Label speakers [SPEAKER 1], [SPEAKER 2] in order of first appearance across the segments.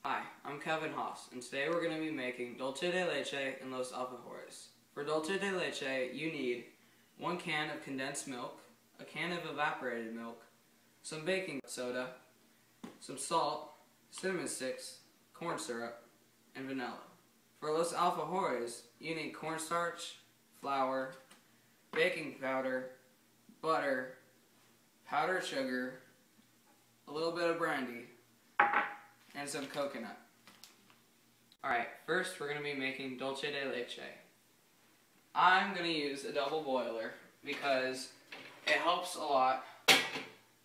[SPEAKER 1] Hi, I'm Kevin Haas, and today we're going to be making Dulce de Leche and Los Alfajores. For Dulce de Leche, you need 1 can of condensed milk, a can of evaporated milk, some baking soda, some salt, cinnamon sticks, corn syrup, and vanilla. For Los Alfajores, you need cornstarch, flour, baking powder, butter, powdered sugar, a little bit of brandy, and some coconut. Alright, first we're going to be making Dulce de Leche. I'm going to use a double boiler because it helps a lot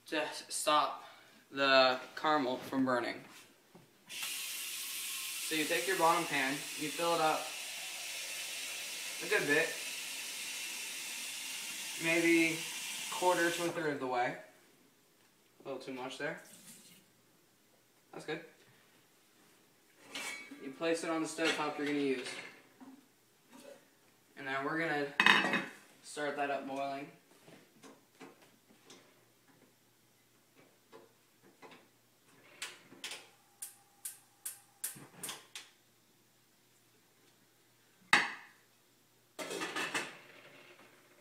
[SPEAKER 1] to stop the caramel from burning. So you take your bottom pan, you fill it up a good bit, maybe 1/4 to 1/3 of the way. A little too much there. That's good. You place it on the stove top you're going to use. And then we're going to start that up boiling.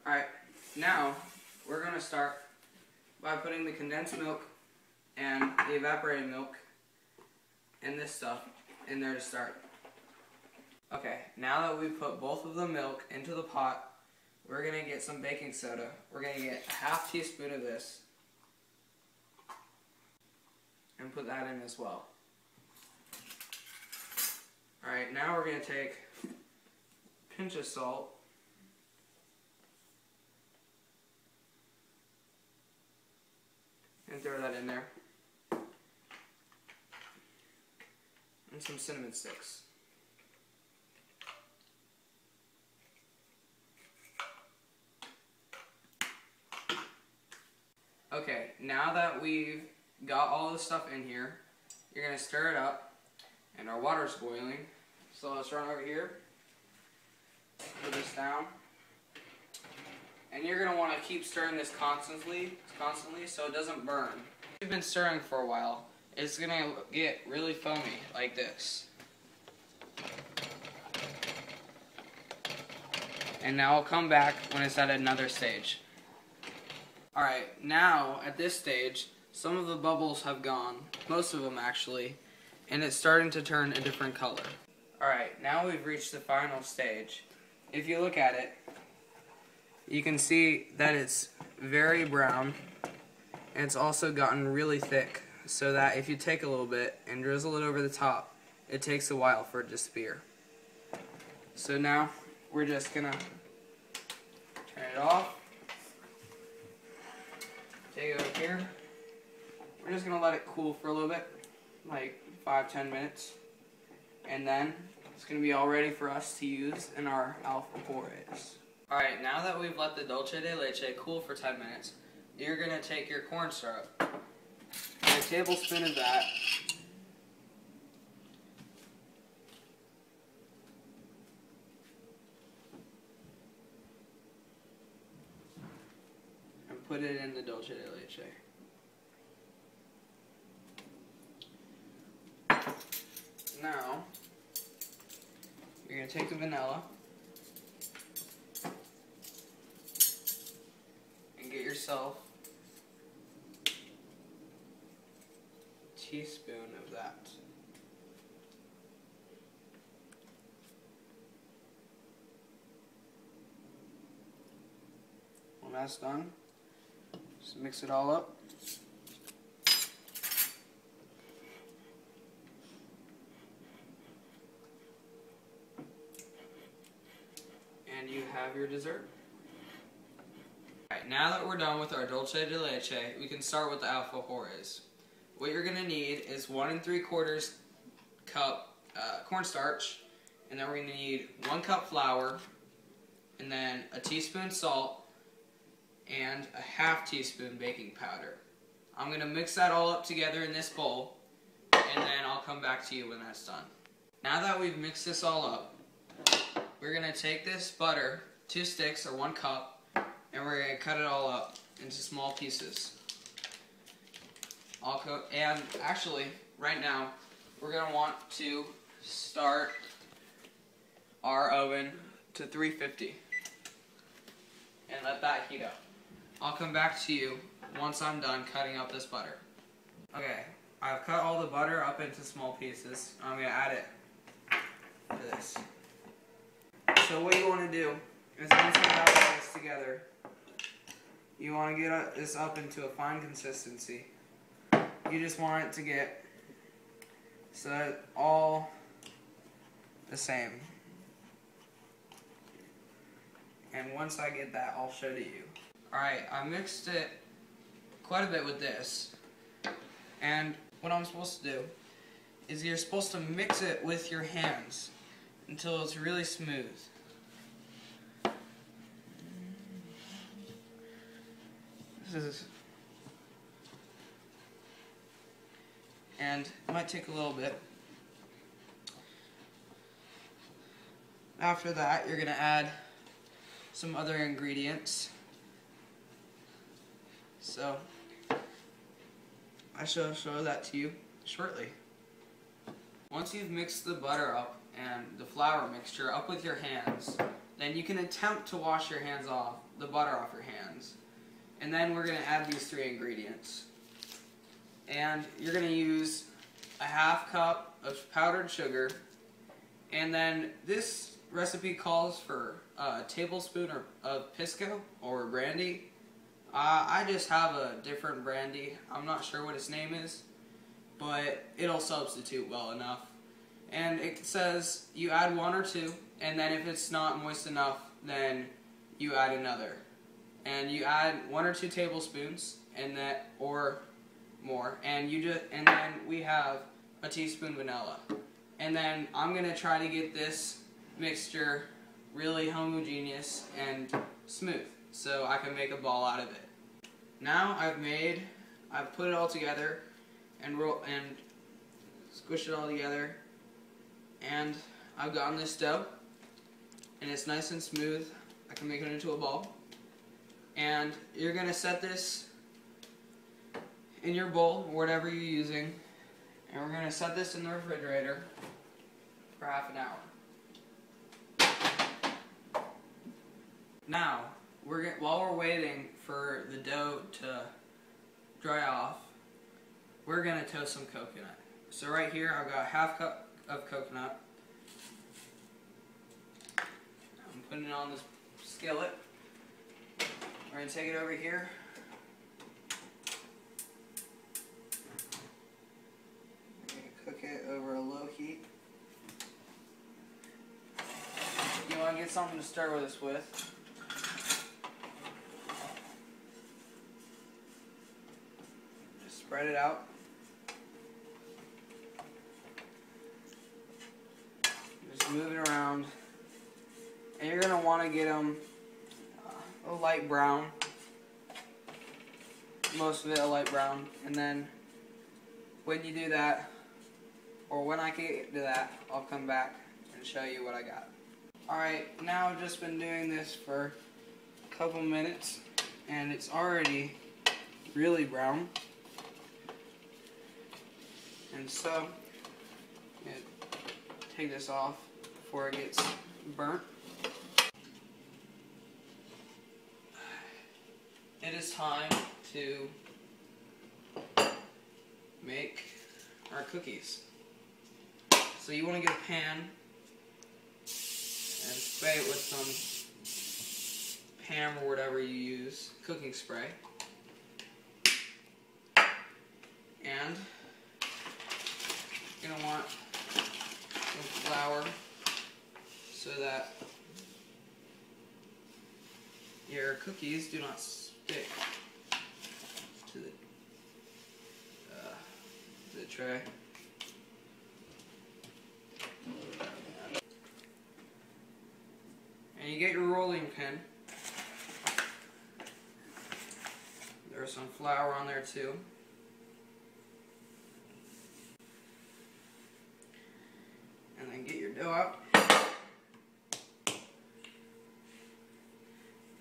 [SPEAKER 1] Alright, now we're going to start by putting the condensed milk and the evaporated milk and this stuff in there to start. Okay, now that we've put both of the milk into the pot, we're going to get some baking soda. We're going to get a 1/2 teaspoon of this and put that in as well. Alright, now we're going to take a pinch of salt, and throw that in there, and some cinnamon sticks. Okay, now that we've got all the stuff in here, you're going to stir it up, and our water's boiling. So let's run over here, put this down, and you're going to want to keep stirring this constantly so it doesn't burn. If you've been stirring for a while, it's going to get really foamy like this. And now I'll come back when it's at another stage. Alright, now at this stage, some of the bubbles have gone, most of them actually, and it's starting to turn a different color. Alright, now we've reached the final stage. If you look at it, you can see that it's very brown, and it's also gotten really thick, so that if you take a little bit and drizzle it over the top, it takes a while for it to spear. So now, we're just gonna turn it off. Take it over here. We're just gonna let it cool for a little bit, like 5-10 minutes, and then it's gonna be all ready for us to use in our alfajores. Alright, now that we've let the Dulce de Leche cool for 10 minutes, you're gonna take your corn syrup, and a tablespoon of that, and put it in the Dulce de Leche. Now, you're going to take the vanilla and get yourself a teaspoon of that. When that's done, just mix it all up. And you have your dessert. Alright, now that we're done with our Dulce de Leche, we can start with the alfajores. What you're going to need is 1 3/4 cup cornstarch, and then we're going to need 1 cup flour, and then a teaspoon salt, and a 1/2 teaspoon baking powder. I'm going to mix that all up together in this bowl, and then I'll come back to you when that's done. Now that we've mixed this all up, we're going to take this butter, 2 sticks or 1 cup, and we're going to cut it all up into small pieces. And actually, right now, we're going to want to start our oven to 350 and let that heat up. I'll come back to you once I'm done cutting up this butter. Okay, I've cut all the butter up into small pieces. I'm going to add it to this. So what you want to do is once you have all this together, you want to get this up into a fine consistency. You just want it to get so that it's all the same. And once I get that, I'll show to you. Alright, I mixed it quite a bit with this. And what I'm supposed to do is you're supposed to mix it with your hands until it's really smooth. And it might take a little bit. After that, you're going to add some other ingredients. So, I shall show that to you shortly. Once you've mixed the butter up and the flour mixture up with your hands, then you can attempt to wash your hands off, the butter off your hands. And then we're going to add these 3 ingredients. And you're going to use a ½ cup of powdered sugar. And then this recipe calls for a tablespoon of Pisco or brandy. I just have a different brandy. I'm not sure what its name is, but it'll substitute well enough. And it says you add 1 or 2, and then if it's not moist enough, then you add another. And you add 1 or 2 tablespoons, and that or more, and then we have a teaspoon vanilla. And then I'm gonna try to get this mixture really homogeneous and smooth, so I can make a ball out of it. Now I've put it all together and squish it all together, and I've gotten this dough, and it's nice and smooth. I can make it into a ball. And you're going to set this in your bowl, or whatever you're using, and we're going to set this in the refrigerator for ½ an hour. Now, while we're waiting for the dough to dry off, we're going to toast some coconut. So right here I've got ½ cup of coconut. I'm putting it on this skillet. We're going to take it over here. We're going to cook it over a low heat. You want to get something to stir this with. Just spread it out. Just move it around. And you're going to want to get them a light brown. Most of it a light brown. And then when you do that, or when I get to that, I'll come back and show you what I got. Alright, now I've just been doing this for a couple minutes, and it's already really brown. And so, I'm going to take this off before it gets burnt. It is time to make our cookies. So you want to get a pan and spray it with some Pam or whatever you use, cooking spray. And you're going to want some flour so that your cookies do not stick to the tray. And you get your rolling pin. There's some flour on there too. And then get your dough out.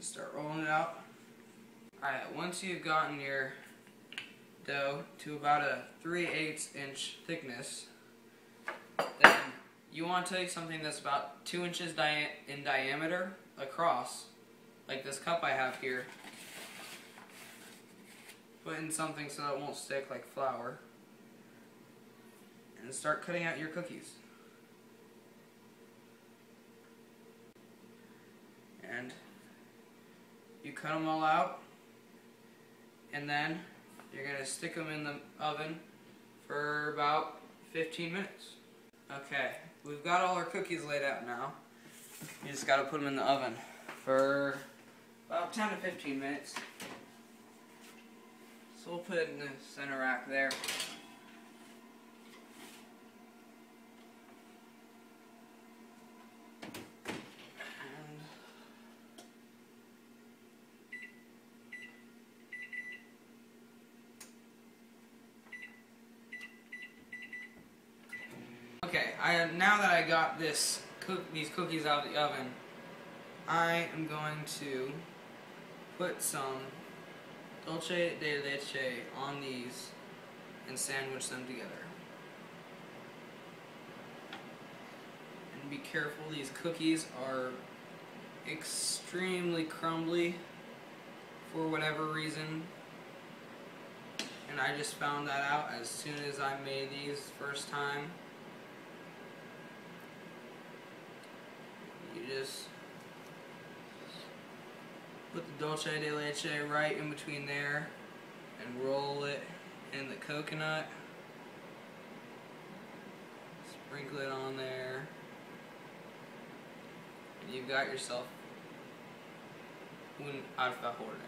[SPEAKER 1] Start rolling it out. Alright, once you've gotten your dough to about a 3/8 inch thickness, Then you want to take something that's about 2 inches in diameter across, like this cup I have here. Put in something so it won't stick like flour. And start cutting out your cookies. And you cut them all out, and then you're going to stick them in the oven for about 15 minutes. Okay, we've got all our cookies laid out now. You just got to put them in the oven for about 10 to 15 minutes. So we'll put it in the center rack there. Okay, now that I got these cookies out of the oven, I am going to put some Dulce de Leche on these and sandwich them together. And be careful, these cookies are extremely crumbly for whatever reason. And I just found that out as soon as I made these first time. You just put the Dulce de Leche right in between there and roll it in the coconut. Sprinkle it on there. And you've got yourself un alfajore.